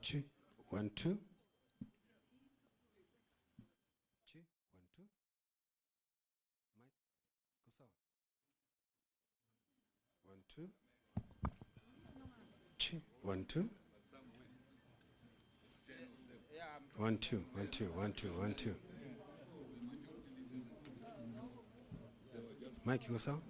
1, 2. 1, 2. 1, 2. 1, 2. 1, 2. 1, 2. Mike, you go sound?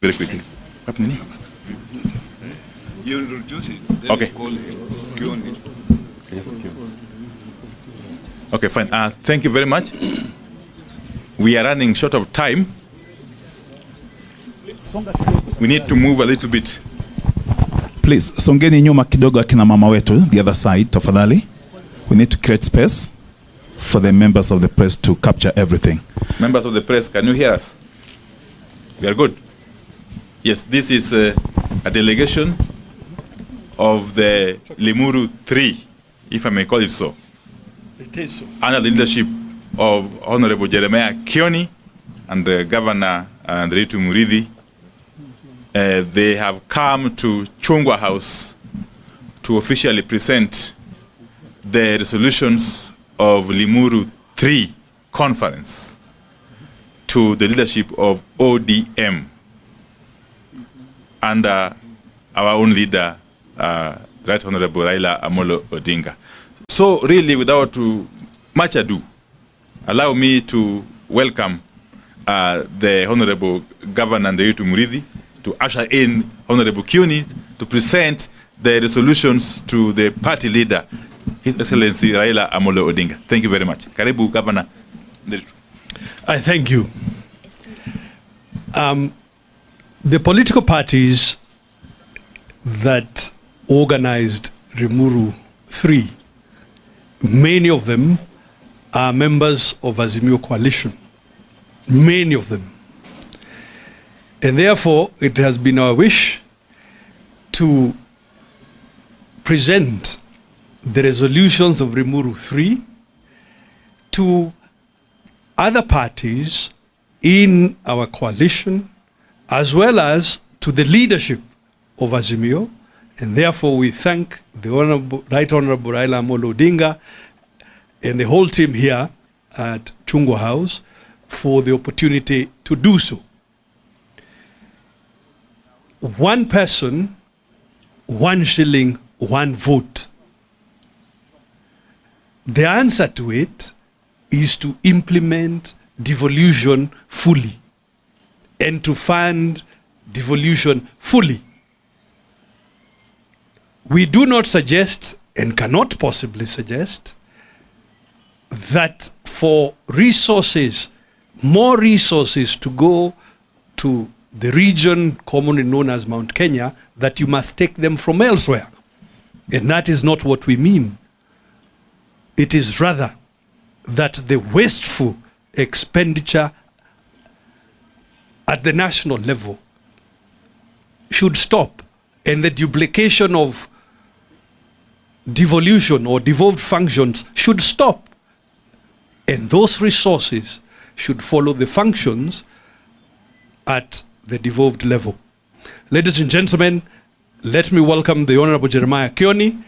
Very quickly. You introduce it. Then Okay. Call Q&A. Okay, fine. Thank you very much. We are running short of time. We need to move a little bit. Please, songeni nyuma kidogo akina mama wetu, the other side, tafadhali. We need to create space for the members of the press to capture everything. Members of the press, can you hear us? We are good. Yes, this is a delegation of the Limuru 3, if I may call it so. It is so. Under the leadership of Honorable Jeremiah Kioni and Governor Andreitu Murithi. They have come to Chungwa House to officially present the resolutions of Limuru 3 conference to the leadership of ODM under our own leader, Right Honorable Raila Amolo Odinga. So really, without much ado, allow me to welcome the Honorable Governor Andreitu Murithi to usher in Honorable Kioni to present the resolutions to the party leader, His Excellency Raila Amolo Odinga. Thank you very much. Karibu, Governor. I thank you. The political parties that organized Limuru 3, many of them are members of Azimio coalition. Many of them. And therefore, it has been our wish to present the resolutions of Limuru 3 to other parties in our coalition, as well as to the leadership of Azimio. And therefore, we thank the Right Honorable Raila Amolo Odinga and the whole team here at Chungwa House for the opportunity to do so. One person, 1 shilling, 1 vote. The answer to it is to implement devolution fully and to fund devolution fully. We do not suggest and cannot possibly suggest that for resources, more resources to go to the region commonly known as Mount Kenya, that you must take them from elsewhere. And that is not what we mean. It is rather that the wasteful expenditure at the national level should stop, and the duplication of devolution or devolved functions should stop. And those resources should follow the functions at the devolved level. Ladies and gentlemen, let me welcome the Honorable Jeremiah Kioni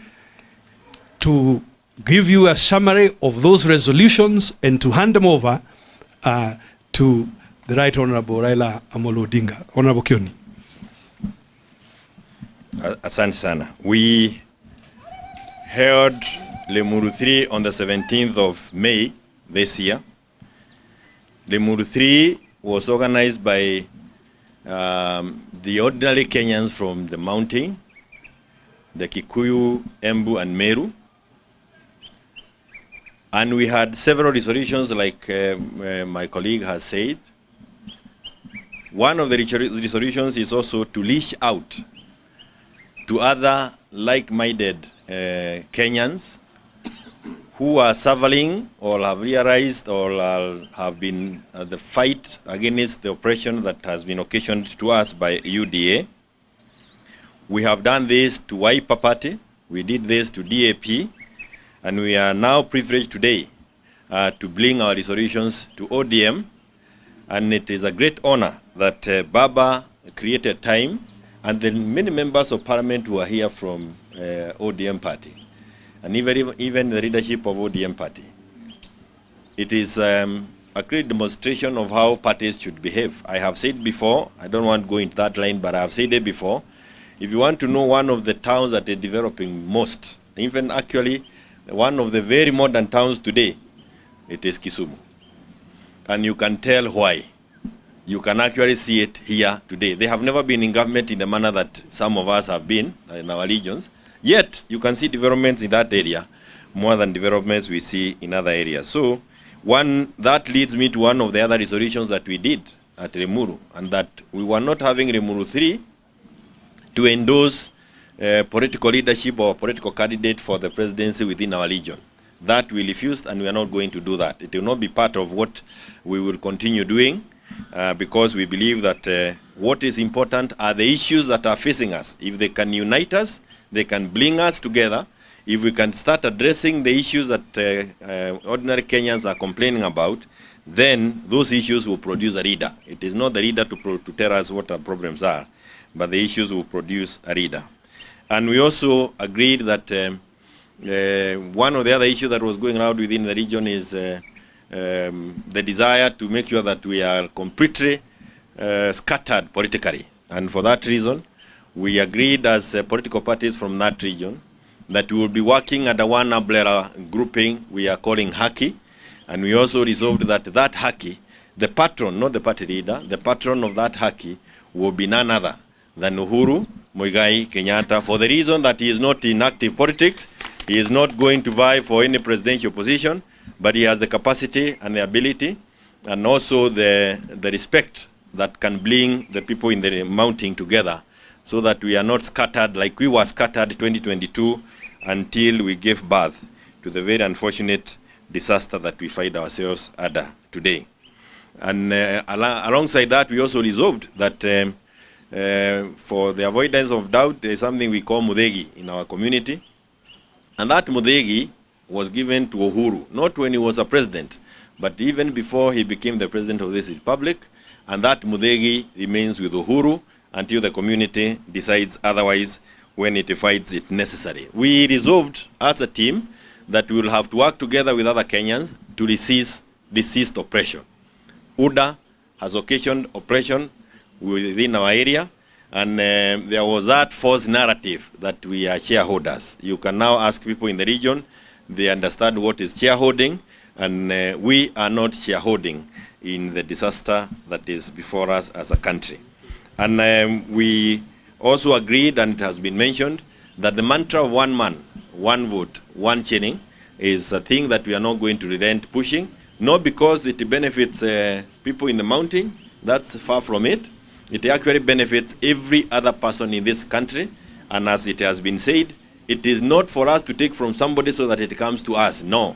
to give you a summary of those resolutions and to hand them over to the Right Honorable Raila Amolo Odinga. Honorable Kioni. Asante sana. We held Limuru 3 on the 17th of May this year. Limuru 3 was organized by the ordinary Kenyans from the mountain, the Kikuyu, Embu, and Meru. And we had several resolutions, like my colleague has said. One of the resolutions is also to reach out to other like-minded Kenyans who are suffering or have realized or have been the fight against the oppression that has been occasioned to us by UDA. We have done this to Wiper Party, we did this to DAP, and we are now privileged today to bring our resolutions to ODM, and it is a great honor that Baba created time, and the many members of parliament who are here from ODM party, and even the leadership of ODM party. It is a great demonstration of how parties should behave. I have said before, I don't want to go into that line, but I have said it before. If you want to know one of the towns that are developing most, even actually one of the very modern towns today, it is Kisumu. And you can tell why. You can actually see it here today. They have never been in government in the manner that some of us have been in our regions. Yet, you can see developments in that area more than developments we see in other areas. So, that leads me to one of the other resolutions that we did at Limuru, and that we were not having Limuru 3 to endorse political leadership or political candidate for the presidency within our region. That we refused, and we are not going to do that. It will not be part of what we will continue doing, because we believe that what is important are the issues that are facing us. If they can unite us, they can bring us together. If we can start addressing the issues that ordinary Kenyans are complaining about, then those issues will produce a leader. It is not the leader to tell us what our problems are, but the issues will produce a leader. And we also agreed that one of the other issues that was going around within the region is the desire to make sure that we are completely scattered politically. And for that reason, we agreed as political parties from that region that we will be working under one umbrella grouping we are calling Haki. And we also resolved that that Haki, the patron, not the party leader, the patron of that Haki will be none other than Uhuru Muigai Kenyatta, for the reason that he is not in active politics, he is not going to vie for any presidential position, but he has the capacity and the ability and also the respect that can bring the people in the mountain together, so that we are not scattered like we were scattered 2022 until we gave birth to the very unfortunate disaster that we find ourselves under today. And alongside that, we also resolved that for the avoidance of doubt, there is something we call Mudegi in our community. And that Mudegi was given to Uhuru, not when he was a president, but even before he became the president of this republic. And that Mudegi remains with Uhuru until the community decides otherwise when it finds it necessary. We resolved as a team that we will have to work together with other Kenyans to resist oppression. UDA has occasioned oppression within our area, and there was that false narrative that we are shareholders. You can now ask people in the region, they understand what is shareholding, and we are not shareholding in the disaster that is before us as a country. And we also agreed, and it has been mentioned, that the mantra of one man, one vote, one shilling is a thing that we are not going to relent pushing, not because it benefits people in the mountain, that's far from it. It actually benefits every other person in this country, and as it has been said, it is not for us to take from somebody so that it comes to us, no.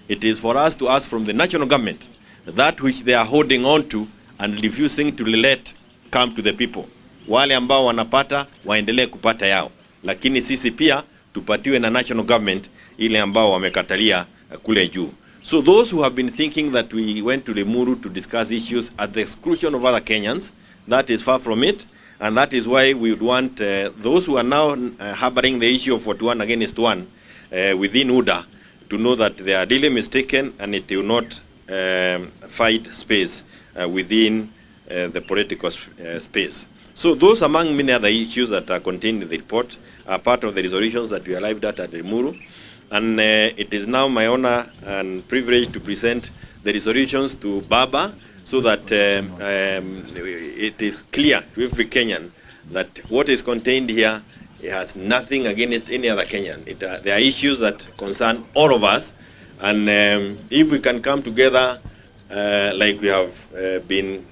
It is for us to ask from the national government that which they are holding on to and refusing to let come to the people. Wale ambao wanapata waendelee kupata yao, lakini sisi pia tupatiwe na national government ile ambao wamekatalia kule juu. So those who have been thinking that we went to Limuru to discuss issues at the exclusion of other Kenyans, that is far from it, and that is why we would want those who are now harboring the issue of 41 against 1 within UDA to know that they are really mistaken, and it will not find space within the political space. So those, among many other issues that are contained in the report, are part of the resolutions that we arrived at Limuru. And it is now my honor and privilege to present the resolutions to Baba, so that it is clear to every Kenyan that what is contained here, it has nothing against any other Kenyan. There are issues that concern all of us, and if we can come together like we have been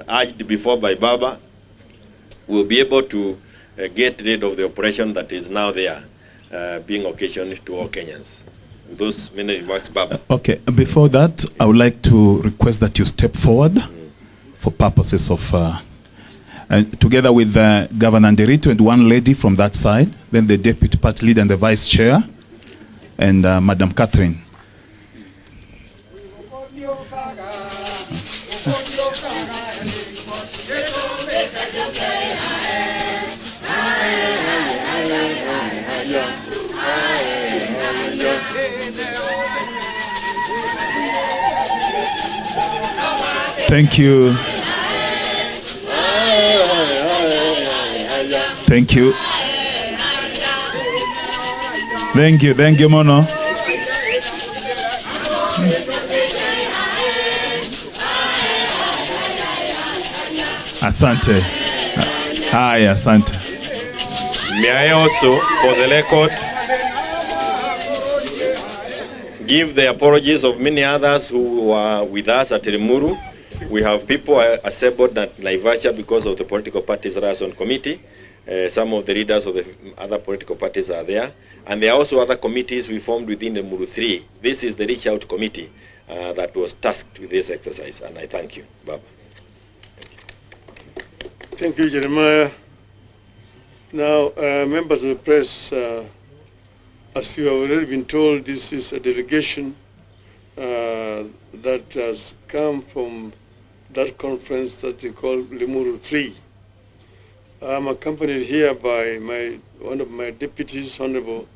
urged before by Baba, we'll be able to get rid of the oppression that is now there being occasioned to all Kenyans. those many remarks, Baba. Okay, before that, I would like to request that you step forward for purposes of, together with Governor Nderito and one lady from that side, then the Deputy Party Leader and the Vice Chair, and Madam Catherine. Thank you. Thank you. Thank you, Mono. Asante. Hi, asante. May I also, for the record, give the apologies of many others who were with us at Limuru. We have people assembled at Naivasha because of the political parties liaison committee. Some of the leaders of the other political parties are there. And there are also other committees we formed within the Limuru 3. This is the reach out committee that was tasked with this exercise. And I thank you, Baba. Thank you, Jeremiah. Now, members of the press, as you have already been told, this is a delegation that has come from that conference that they call Limuru 3. I'm accompanied here by one of my deputies, Honorable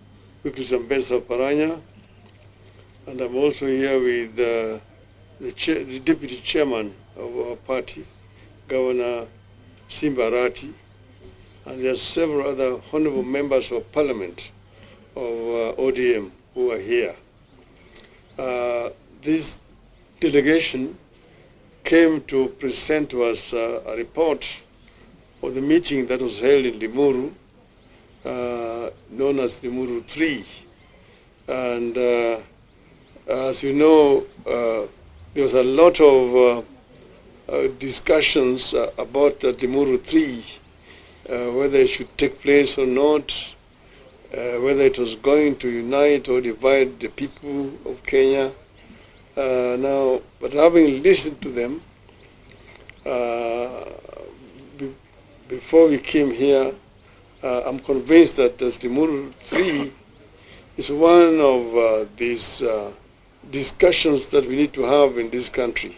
Wiklis Ambesa Paranya, and I'm also here with the deputy chairman of our party, Governor Simbarati, and there are several other honorable members of parliament of ODM who are here. This delegation came to present to us a report of the meeting that was held in Limuru, known as Limuru 3. And as you know, there was a lot of discussions about Limuru 3, whether it should take place or not, whether it was going to unite or divide the people of Kenya. But having listened to them, before we came here, I'm convinced that the Limuru 3 is one of these discussions that we need to have in this country,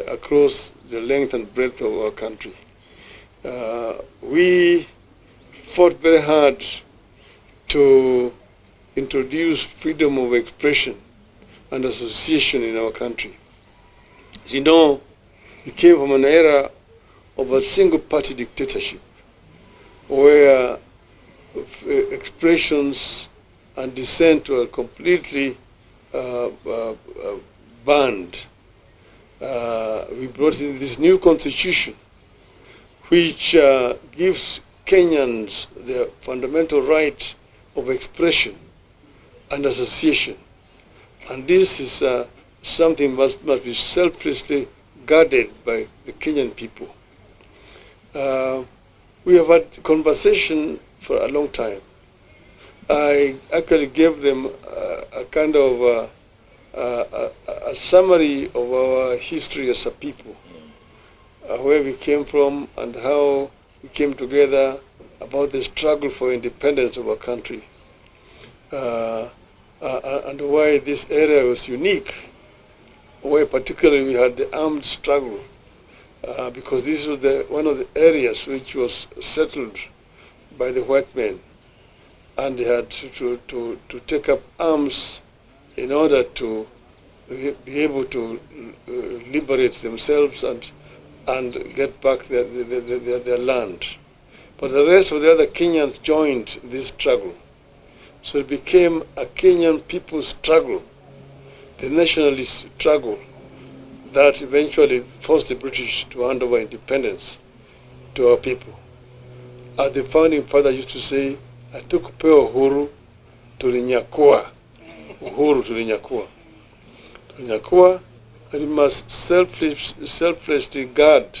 across the length and breadth of our country. We fought very hard to introduce freedom of expression and association in our country. As you know, we came from an era of a single-party dictatorship where expressions and dissent were completely banned. We brought in this new constitution which gives Kenyans the fundamental right of expression and association. And this is something must be selflessly guarded by the Kenyan people. We have had conversation for a long time. I actually gave them a kind of a summary of our history as a people, where we came from and how we came together, about the struggle for independence of our country, and why this area was unique, where particularly we had the armed struggle, because this was one of the areas which was settled by the white men, and they had to take up arms in order to be able to liberate themselves and get back their land. But the rest of the other Kenyans joined this struggle. So it became a Kenyan people's struggle, the nationalist struggle, that eventually forced the British to hand over independence to our people. As the founding father used to say, "Atukupeo uhuru tulinyakua." Uhuru tulinyakua. Tulinyakua, and we must selflessly guard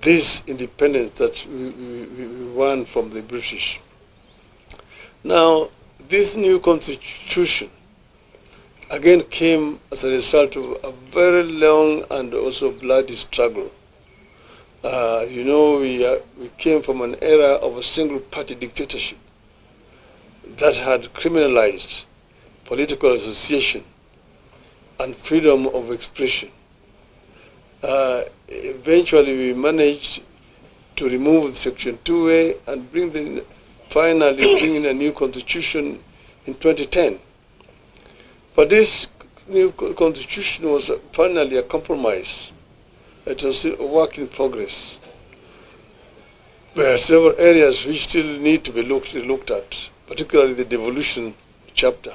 this independence that we won from the British. Now, this new constitution again came as a result of a very long and also bloody struggle. You know, we came from an era of a single-party dictatorship that had criminalized political association and freedom of expression. Eventually, we managed to remove Section 2A and finally bring in a new constitution in 2010. But this new constitution was finally a compromise. It was still a work in progress. There are several areas which still need to be looked at, particularly the devolution chapter.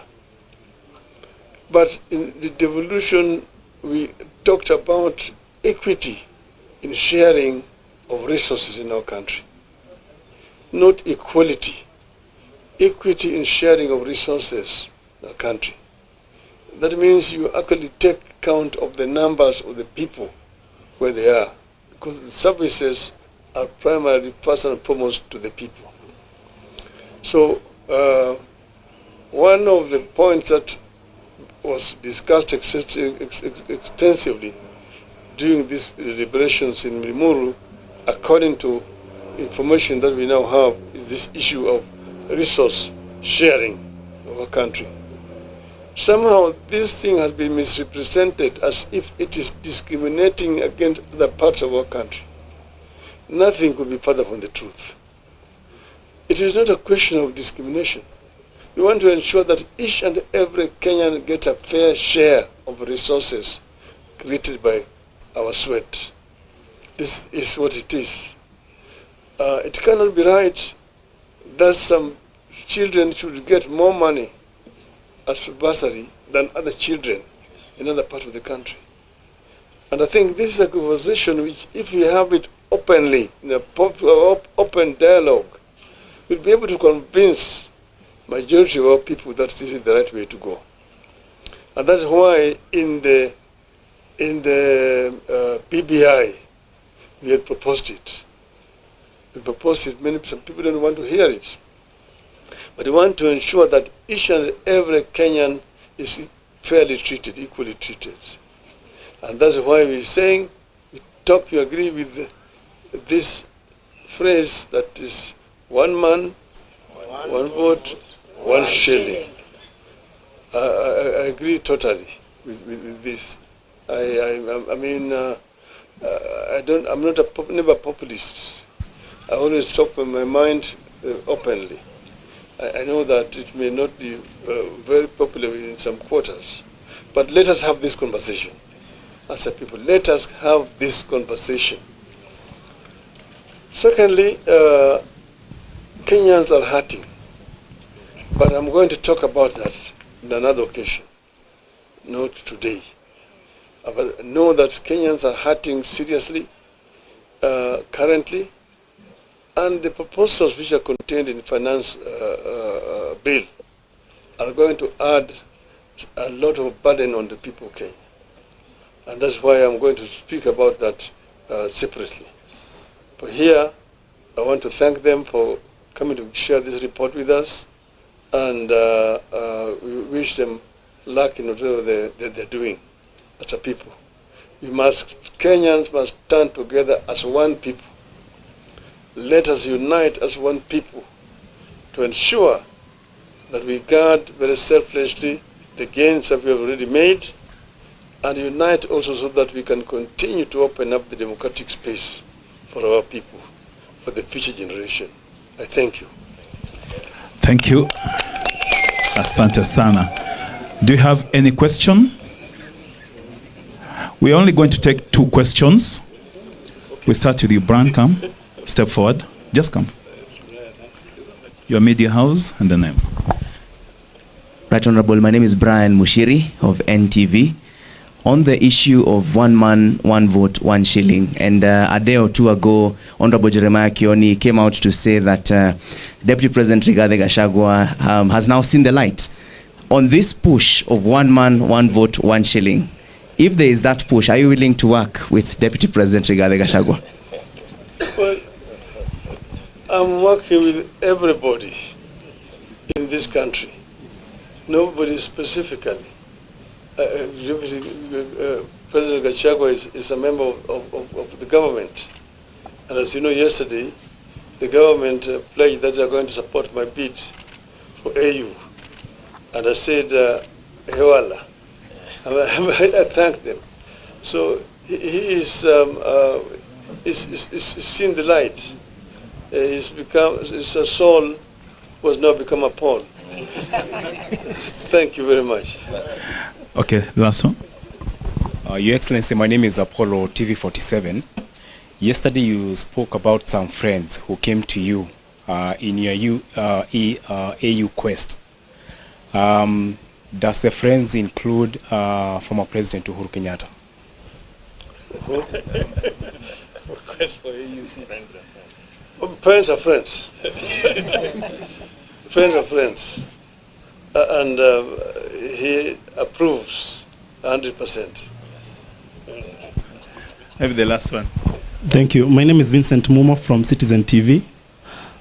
But in the devolution, we talked about equity in sharing of resources in our country, not equality. Equity in sharing of resources in our country. That means you actually take count of the numbers of the people where they are, because the services are primarily, first and foremost, to the people. So one of the points that was discussed extensively during these deliberations in Limuru, according to information that we now have, is this issue of resource sharing of our country. Somehow this thing has been misrepresented as if it is discriminating against other parts of our country. Nothing could be further from the truth. It is not a question of discrimination. We want to ensure that each and every Kenyan gets a fair share of resources created by our sweat. This is what it is. It cannot be right that some children should get more money as bursary than other children in other parts of the country. And I think this is a conversation which, if we have it openly, in a open dialogue, we'll be able to convince majority of our people that this is the right way to go. And that's why in the PBI, we had proposed it. We proposed it, some people don't want to hear it. But we want to ensure that each and every Kenyan is fairly treated, equally treated. And that's why we're saying, we agree with this phrase that is one man, one vote, one shilling. I agree totally with this. I'm never a populist. I always talk with my mind openly. I know that it may not be very popular in some quarters, but let us have this conversation. As a people, let us have this conversation. Secondly, Kenyans are hurting, but I'm going to talk about that on another occasion, not today. But know that Kenyans are hurting seriously currently, and the proposals which are contained in the finance bill are going to add a lot of burden on the people of Kenya. And that's why I'm going to speak about that separately. But here, I want to thank them for coming to share this report with us, and we wish them luck in whatever they're doing as a people. Kenyans must stand together as one people. Let us unite as one people to ensure that we guard very selflessly the gains that we have already made, and unite also so that we can continue to open up the democratic space for our people, for the future generation. I thank you. Thank you. Asante sana. Do you have any question? We're only going to take 2 questions. We start with you, Brian. Come. Step forward. Just come. Your media house and the name. Right Honorable, my name is Brian Mushiri of NTV. On the issue of one man, one vote, one shilling, and a day or two ago, Honorable Jeremiah Kioni came out to say that Deputy President Rigathi Gachagua has now seen the light on this push of one man, one vote, one shilling. If there is that push, are you willing to work with Deputy President Rigathi Gachagua? Well, I'm working with everybody in this country, nobody specifically. President Gachagua is a member of the government. And as you know, yesterday, the government pledged that they are going to support my bid for AU. And I said, Hewala. I thanked them. So he is seen the light. His soul was now become a Paul. Thank you very much. Okay, last one. Your Excellency, my name is Apollo TV47. Yesterday you spoke about some friends who came to you in your AU quest. Does the friends include former President Uhuru Kenyatta? Quest for AUC. Friends are friends. Friends are friends. And he approves 100%. Maybe the last one. Thank you. My name is Vincent Mumo from Citizen TV.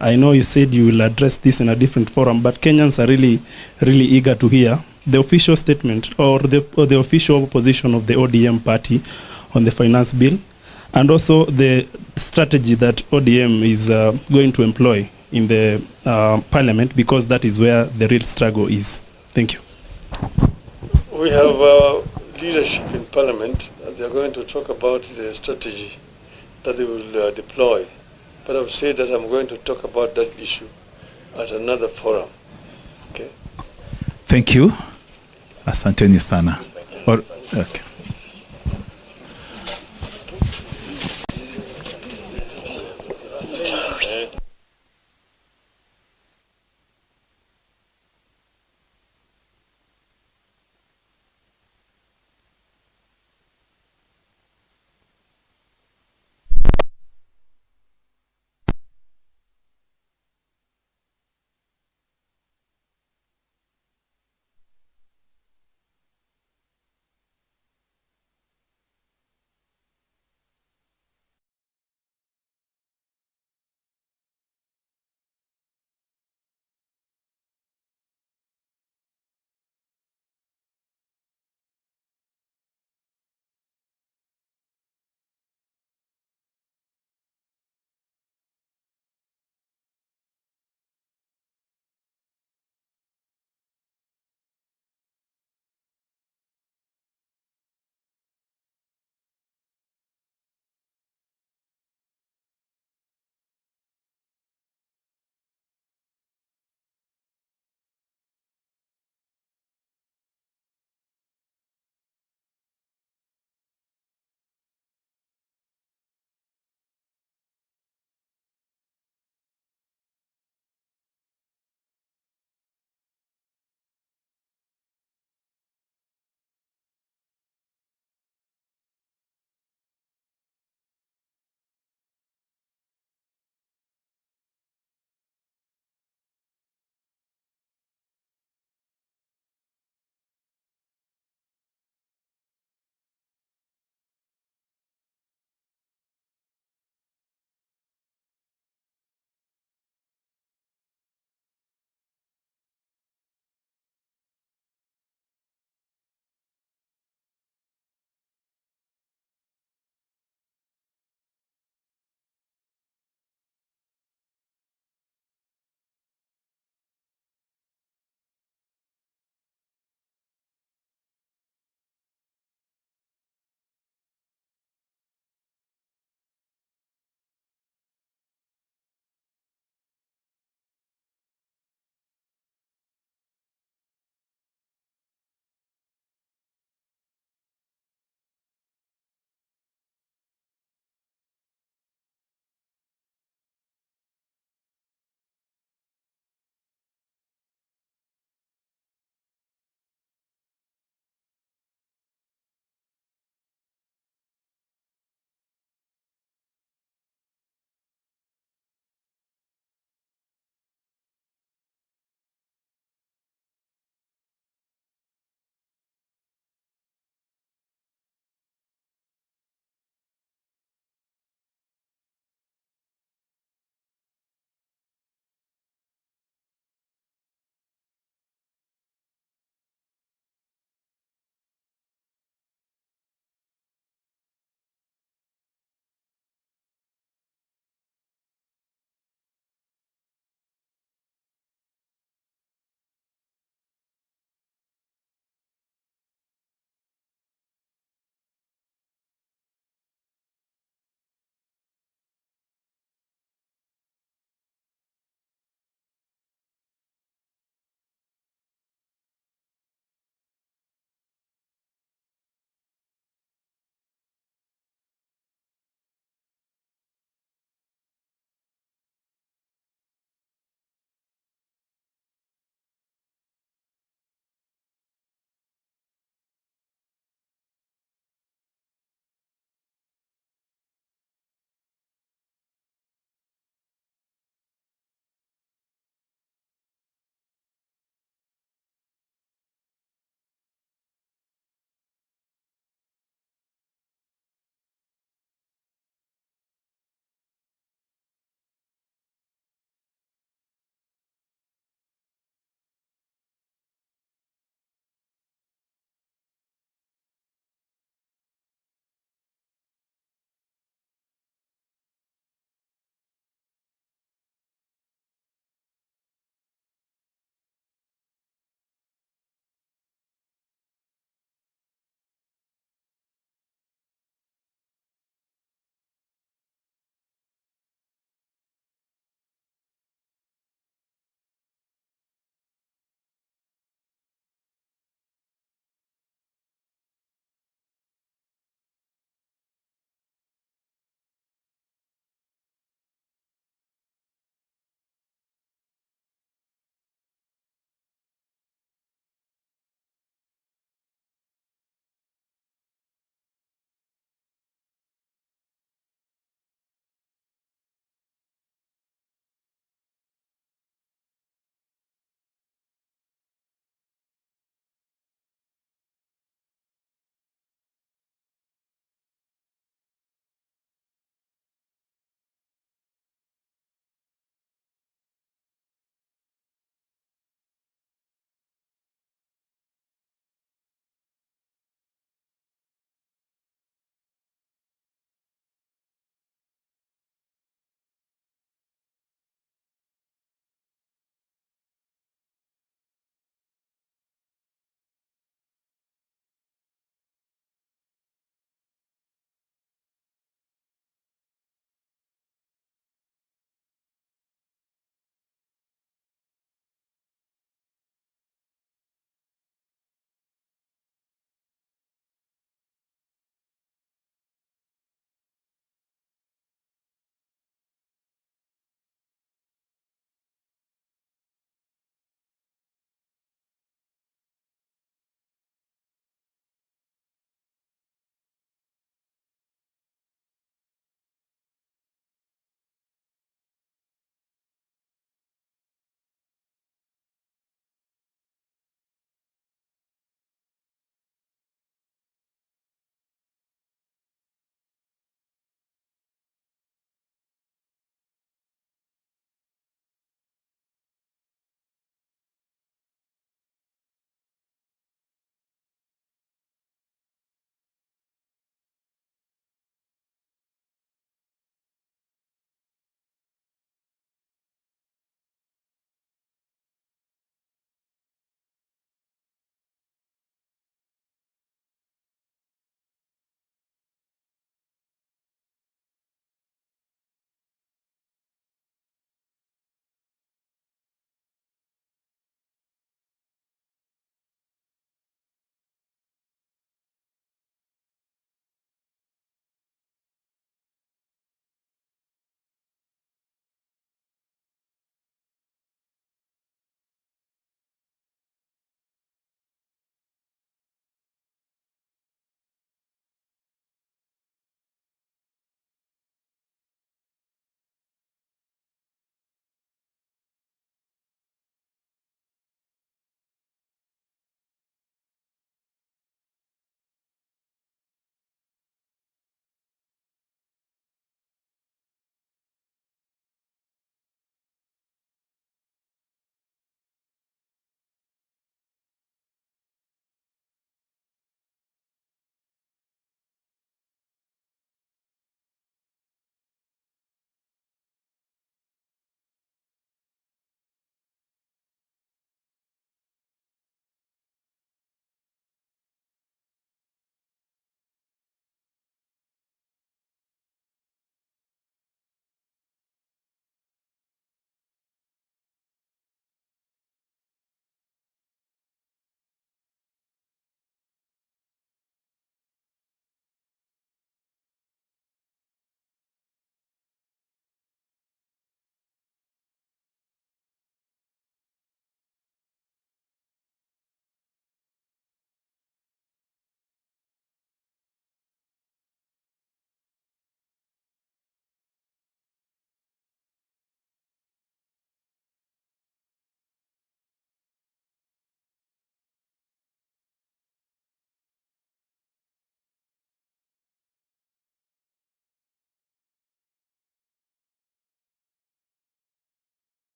I know you said you will address this in a different forum, but Kenyans are really eager to hear the official statement or the official position of the ODM party on the finance bill, and also the strategy that ODM is going to employ in the parliament, because that is where the real struggle is. Thank you. We have leadership in parliament. They are going to talk about the strategy that they will deploy. But I would say that I'm going to talk about that issue at another forum. Okay. Thank you. Asanteni sana. Okay.